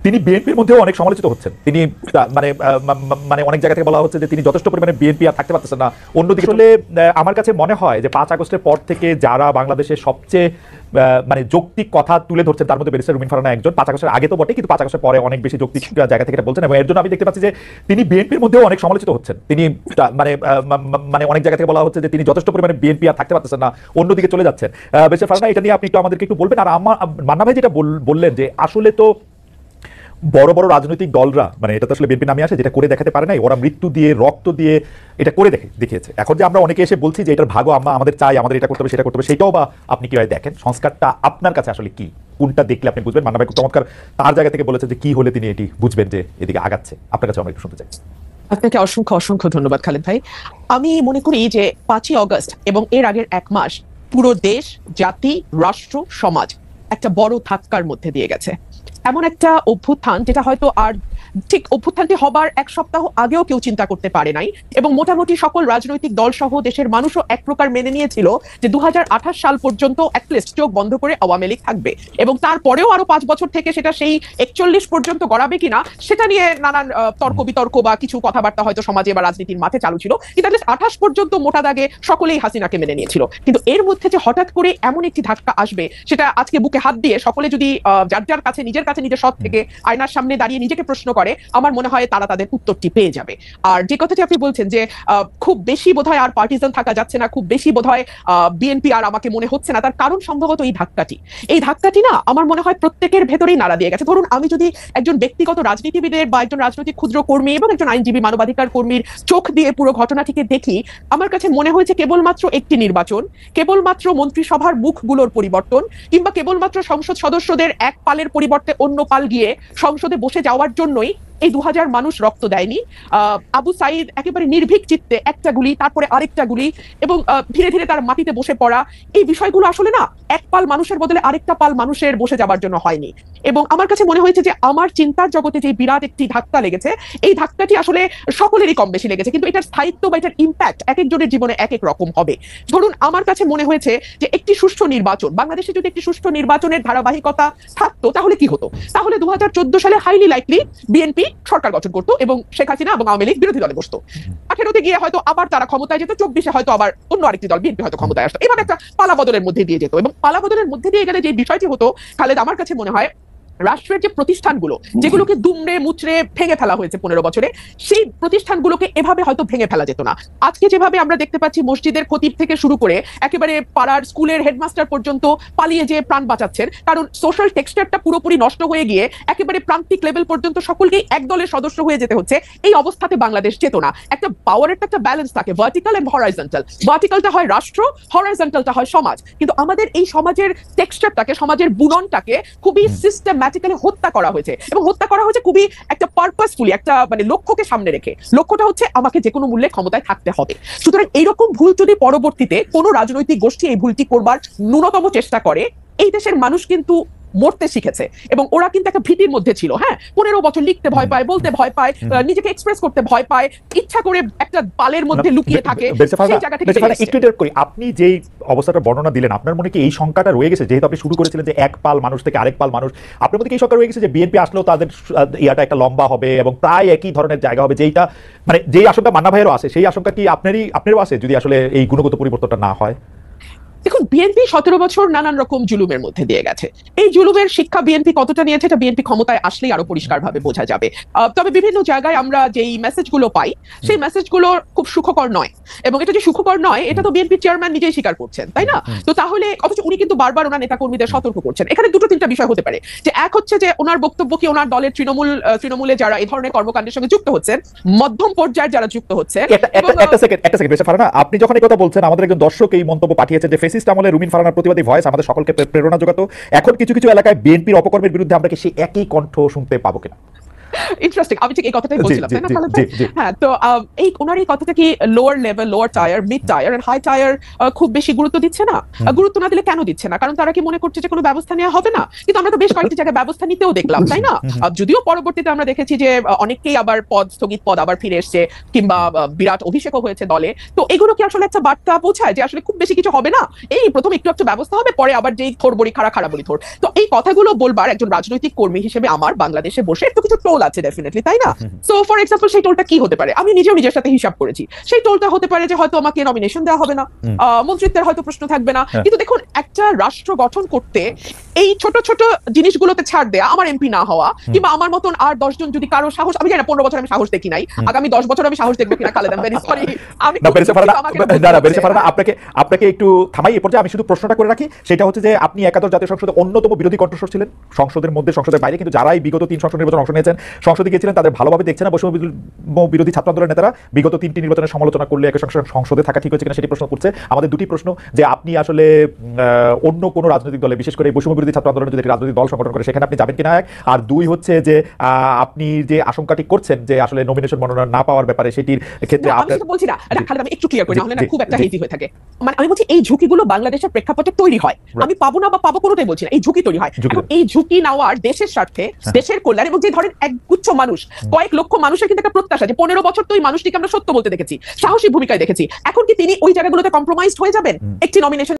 তিনি বিএনপির মধ্যেও অনেক সমালোচিত হচ্ছেন। তিনি মানে মানে অনেক জায়গা থেকে বলা হচ্ছে যে তিনি যথেষ্ট পরিমাণে বিএনপি আর থাকতে পারতেছেন না। অন্যদিকে আসলে আমার কাছে মনে হয় যে 5 আগস্টের পর থেকে যারা বাংলাদেশের সবচেয়ে মানে যৌক্তিক কথা তুলে ধরছেন তার মধ্যে ব্যারিস্টার রুমিন ফারহানা একজন। 5 আগস্টের আগে তো বটে, কিন্তু 5 আগস্টের পরে অনেক বেশি যৌক্তিক জায়গা থেকে এটা বলছেন, এবং এর জন্য আমি দেখতে পাচ্ছি যে তিনি বিএনপির মধ্যেও অনেক সমালোচিত হচ্ছেন। তিনি মানে অনেক জায়গা থেকে বলা হচ্ছে যে তিনি যথেষ্ট পরিমাণে বিএনপি আর থাকতে পারতেছেন না, অন্যদিকে চলে যাচ্ছেন। ব্যারিস্টার ফারহানা, এটা নিয়ে আপনি একটু আমাদেরকে একটু বলবেন। আর আমার মান্না ভাই যেটা বললেন যে আসলে তো বড় বড় রাজনৈতিক দলরা, মানে এটা তো আসলে বিএনপি নামে আসে, যেটা করে দেখাতে পারে নাই, ওরা মৃত্যু দিয়ে রক্ত দিয়ে এটা করে দেখিয়েছে। এখন যে আমরা অনেকে এসে বলছি যে এটার ভাগও আমাদের চাই, আমাদের এটা করতে হবে সেটা করতে হবে, সেটাও বা আপনি কিভাবে দেখেন? সংস্কারটা আপনার কাছে আসলে কি, কোনটা দেখলে আপনি বুঝবেন? মান্না ভাই খুব চমৎকার তার জায়গা থেকে বলেছে যে কি হলে তিনি এটি বুঝবেন যে এদিকে আগাচ্ছে। আপনার কাছে আমরা একটু শুনতে চাই। আপনাকে অসংখ্য অসংখ্য ধন্যবাদ খালেদ ভাই। আমি মনে করি যে 5ই অগস্ট এবং এর আগের 1 মাস পুরো দেশ, জাতি, রাষ্ট্র, সমাজ একটা বড় ধাক্কার মধ্যে দিয়ে গেছে। এমন একটা অভ্যুত্থান যেটা হয়তো আর ঠিক অভ্যুত্থানটি হবার 1 সপ্তাহ আগেও কেউ চিন্তা করতে পারে নাই, এবং মোটামুটি সকল রাজনৈতিক দল সহ দেশের মানুষও এক প্রকার মেনে নিয়েছিল যে 2028 সাল পর্যন্ত অ্যাটলিস্ট চোখ বন্ধ করে আওয়ামী লীগ থাকবে, এবং তারপরেও আরো 5 বছর থেকে সেটা সেই 41 পর্যন্ত গড়াবে কিনা সেটা নিয়ে নানান তর্ক বিতর্ক বা কিছু কথাবার্তা হয়তো সমাজে বা রাজনীতির মাঠে চালু ছিল, কিন্তু অ্যাটলিস্ট 28 পর্যন্ত মোটা দাগে সকলেই হাসিনাকে মেনে নিয়েছিল। কিন্তু এর মধ্যে যে হঠাৎ করে এমন একটি ধাক্কা আসবে, সেটা আজকে বুকে হাত দিয়ে সকলে যদি যার যার কাছে নিজের সৎ থেকে আয়নার সামনে দাঁড়িয়ে নিজেকে প্রশ্ন করে, আমার মনে হয় তারা তাদের উত্তরটি পেয়ে যাবে। আর যে কথাটি আপনি বলছেন যে খুব বেশি বোধহয় আর পার্টিজান থাকা যাচ্ছে না, খুব বেশি বোধহয় বিএনপি আর আমাকে মনে হচ্ছে না, তার কারণ সম্ভবত এই ধাক্কাটি না আমার মনে হয় প্রত্যেকের ভেতরেই নাড়া দিয়ে গেছে। ধরুন, আমি যদি একজন ব্যক্তিগত রাজনীতিবিদের বা একজন রাজনৈতিক ক্ষুদ্র কর্মী এবং একজন আইনজীবী মানবাধিকার কর্মীর চোখ দিয়ে পুরো ঘটনাটিকে দেখি, আমার কাছে মনে হয়েছে কেবলমাত্র একটি নির্বাচন, কেবলমাত্র মন্ত্রিসভার মুখগুলোর পরিবর্তন, কিংবা কেবলমাত্র সংসদ সদস্যদের এক পালের পরিবর্তে অন্য পাল গিয়ে সংসদে বসে যাওয়ার জন্যই এই 2000 মানুষ রক্ত দেয়নি। আবু সাইদ একেবারে নির্ভীক চিত্তে একটা গুলি, তারপরে আরেকটা গুলি, এবং ধীরে ধীরে তার মাটিতে বসে পড়া, এই বিষয়গুলো আসলে না এক পাল মানুষের বদলে আরেকটা পাল মানুষের বসে যাবার জন্য হয়নি। এবং আমার কাছে মনে হয়েছে যে আমার চিন্তার জগতে যে বিরাট একটি ধাক্কা লেগেছে, এই ধাক্কাটি আসলে সকলেরই কম বেশি লেগেছে, কিন্তু এটার স্থায়িত্ব বা এটার ইম্প্যাক্ট এক একজনের জীবনে এক এক রকম হবে। ধরুন, আমার কাছে মনে হয়েছে যে একটি সুষ্ঠু নির্বাচন, বাংলাদেশে যদি একটি সুষ্ঠু নির্বাচনের ধারাবাহিকতা থাকতো তাহলে কি হতো? তাহলে 2014 সালে হাইলি লাইকলি বিএনপি সরকার গঠন করতো এবং শেখ হাসিনা এবং আওয়ামী লীগ বিরোধী দলে বসতো। 18তে গিয়ে হয়তো আবার তারা ক্ষমতায় যেত, 24-এ হয়তো আবার অন্য আরেকটি দল বিএনপি হয়তো ক্ষমতায় আসতো। এভাবে একটা পালাবদলের মধ্যে দিয়ে যেত, এবং পালাবদলের মধ্যে দিয়ে গেলে যে বিষয়টি হতো খালেদ, আমার কাছে মনে হয় রাষ্ট্রের যে প্রতিষ্ঠানগুলো যেগুলোকে দুমড়ে মুচড়ে ভেঙে ফেলা হয়েছে 15 বছরে, সেই প্রতিষ্ঠানগুলোকে এভাবে হয়তো ভেঙে ফেলা যেত না। আজকে যেভাবে আমরা দেখতে পাচ্ছি মসজিদের খতিব থেকে শুরু করে একেবারে পাড়ার স্কুলের হেডমাস্টার পর্যন্ত পালিয়ে যে প্রাণ বাঁচাচ্ছেন, কারণ সোশ্যাল টেক্সচারটা পুরোপুরি নষ্ট হয়ে গিয়ে একেবারে প্রান্তিক লেভেল পর্যন্ত সকলকেই এক দলের সদস্য হয়ে যেতে হচ্ছে। এই অবস্থাতে বাংলাদেশ যেত না। একটা পাওয়ারের একটা ব্যালেন্স থাকে, ভার্টিক্যাল এন্ড হরাইজন্টাল। ভার্টিক্যালটা হয় রাষ্ট্র, হরাইজন্টালটা হয় সমাজ। কিন্তু আমাদের এই সমাজের টেক্সচারটাকে, সমাজের বুননটাকে খুবই সিস্টেম হত্যা করা হয়েছে, এবং হত্যা করা হয়েছে খুবই একটা পারপাসফুলি, একটা মানে লক্ষ্যকে সামনে রেখে। লক্ষ্যটা হচ্ছে আমাকে যে কোনো মূল্যে ক্ষমতায় থাকতে হবে। সুতরাং এইরকম ভুল যদি পরবর্তীতে কোনো রাজনৈতিক গোষ্ঠী এই ভুলটি করবার ন্যূনতম চেষ্টা করে, এই দেশের মানুষ কিন্তু মরতে শিখেছে, এবং ওরা কিন্তু একটা ভীতির মধ্যে ছিল। হ্যাঁ, 15 বছর লিখতে ভয় পায়, বলতে ভয় পায়, নিজেকে এক্সপ্রেস করতে ভয় পায়, ইচ্ছা করে একটা পালের মধ্যে লুকিয়ে থাকে। সেই জায়গা থেকে আপনি যেই অবস্থাটা বর্ণনা দিলেন, আপনার মনে কি এই সংখ্যাটা রয়ে গেছে? যেহেতু আপনি শুরু করেছিলেন যে এক পাল মানুষ থেকে আরেক পাল মানুষ, আপনার মধ্যে কি এই সংখ্যা রয়ে গেছে যে বিএনপি আসলেও তাদের ইয়াটা একটা লম্বা হবে এবং প্রায় একই ধরনের জায়গা হবে, যেইটা মানে যেই আশঙ্কা মান্না ভাইয়েরও আছে, সেই আশঙ্কা কি আপনারও আছে যদি আসলে এই গুণগত পরিবর্তনটা না হয়? দেখুন, বিএনপি 17 বছর নানান রকম জুলুমের মধ্যে দিয়ে গেছে। এই জুলুমের শিক্ষা বিএনপি কতটা নিয়েছে এটা বিএনপি ক্ষমতায় আসলেই আরো পরিষ্কারভাবে বোঝা যাবে। তবে বিভিন্ন জায়গায় আমরা যেই মেসেজগুলো পাই, সেই মেসেজগুলো খুব সুখকর নয়, এবং এটা যে সুখকর নয় এটা তো বিএনপি চেয়ারম্যান নিজেই স্বীকার করছেন, তাই না? তো তাহলে অথচ উনি কিন্তু বারবার ওনার নেতাকর্মীদের সতর্ক করছেন। এখানে দুটো তিনটা বিষয় হতে পারে, যে এক হচ্ছে যে ওনার বক্তব্য কি ওনার দলের তৃণমূলে যারা এই ধরনের কর্মকাণ্ডের সঙ্গে যুক্ত হচ্ছেন, মধ্যম পর্যায়ে যারা যুক্ত হচ্ছে। একটা সেকেন্ড, আপনি যখন এই কথা বলছেন, আমাদের একজন দর্শক এই মন্তব্য পাঠিয়েছেন যে ফেসিস্ট আমলে রুমিন ফারহানার প্রতিবাদী ভয়েস আমাদের সকলকে প্রেরণা যোগাতো। এখন কিছু কিছু এলাকায় বিএনপির অপকর্মের বিরুদ্ধে আমরা কি সেই একই কণ্ঠ শুনতে পাবো কিনা? ইন্টারেস্টিং, আমি ঠিক এই কথাটাই বলছিলাম, তাই না খালেদ জি ভাই? জি হ্যাঁ, তো এই ওনার এই কথাটা কি lower level, lower tier, mid tier and high tier খুব বেশি গুরুত্ব দিচ্ছে না? গুরুত্ব না দিলে কেন দিচ্ছে না? কারণ তারা কি মনে করছে যে কোনো ব্যবস্থা নেওয়া হবে না? কিন্তু আমরা তো বেশ কয়েকটি জায়গায় ব্যবস্থা নিতেও দেখলাম, তাই না? যদিও পরবর্তীতে আমরা দেখেছি যে অনেকেই আবার স্থগিত পদ আবার ফিরে এসছে, কিংবা বিরাট অভিষেকও হয়েছে দলে। তো এগুলো কি আসলে একটা বার্তা পৌঁছায় যে আসলে খুব বেশি কিছু হবে না, এই প্রথম একটু একটু ব্যবস্থা হবে, পরে আবার যেই থোর বড়ি খাড়া খাড়া বড়ি থোর? তো এই কথাগুলো বলবার একজন রাজনৈতিক কর্মী হিসেবে আমার বাংলাদেশে বসে একটু কিছু টোল আছে ডেফিনেটলি, তাই না? সো ফর এক্সাম্পল, সেই টোলটা কি হতে পারে? আমি নিজেও নিজের সাথে হিসাব করেছি। সেই টোলটা হতে পারে যে হয়তো আমাকে নমিনেশন দেওয়া হবে না, মন্ত্রিত্বের হয়তো প্রশ্ন থাকবে না। কিন্তু দেখুন, একটা রাষ্ট্র গঠন করতে এই ছোট ছোট জিনিসগুলোতে ছাড় দেয়া, আমার এমপি না হওয়া, কিংবা আমার মতন আর 10 জন যদি কারো সাহস, আমি জানি না 15 বছর আমি সাহস দেখি নাই, আগামী 10 বছর আমি সাহস দেখবো কিনা খালেদ, ভেরি সরি। আমি না বেরেছে পারে না, না বেরেছে পারে না। আপনাকে একটু থামাই এই পর্যায়ে। আমি শুধু প্রশ্নটা করে রাখি, সেটা হচ্ছে যে আপনি একাদশ জাতীয় সংসদে অন্যতম বিরোধী কণ্ঠস্বর ছিলেন, সংসদের মধ্যে সংসদের বাইরে, কিন্তু যারাই বিগত 3 সংসদ নির্বাচনে অংশ নিয়েছেন, সংসদে গিয়েছিলেন, তাদের ভালোভাবে দেখছে না বৈষম্য বিরোধী ছাত্র আন্দোলনের নেতারা বিগত 3টি নির্বাচনের সমালোচনা করলে একই সঙ্গে সংসদে থাকা ঠিক হয়েছে কিনা সেটি প্রশ্ন করছে। আমাদের দুটি প্রশ্ন, যে আপনি আসলে অন্য কোনো রাজনৈতিক দলে, বিশেষ করে বৈষম্য বিরোধী ছাত্র আন্দোলনের যদি রাজনৈতিক দল সংগঠন করে, সেখানে আপনি যাবেন কিনা, এক। আর দুই হচ্ছে যে আপনি যে আশঙ্কাটি করছেন যে আসলে নমিনেশন মনোনয়ন না পাওয়ার ব্যাপারে, সেটির ক্ষেত্রে আমি সেটা বলছি না, খালেদ, আমি একটু ক্লিয়ার করি, নাহলে না খুব একটা হেজি হয়ে থাকে। মানে আমি বলছি এই ঝুঁকিগুলো বাংলাদেশের প্রেক্ষাপটে তৈরি হয়, আমি পাবো না বা পাবো কোনোটাই বলছি না, এই ঝুঁকি তৈরি হয়। এখন এই ঝুঁকি নেওয়ার দেশের স্বার্থে, দেশের কল্যাণ, এবং যে ধরেন একগুচ্ছ মানুষ, কয়েক লক্ষ মানুষের কিন্তু একটা প্রত্যাশা যে 15 বছর তো ওই মানুষটিকে আমরা সত্য বলতে দেখেছি, সাহসী ভূমিকায় দেখেছি, এখন কি তিনি ওই জায়গাগুলোতে কম্প্রোমাইজড হয়ে যাবেন একটি নমিনেশন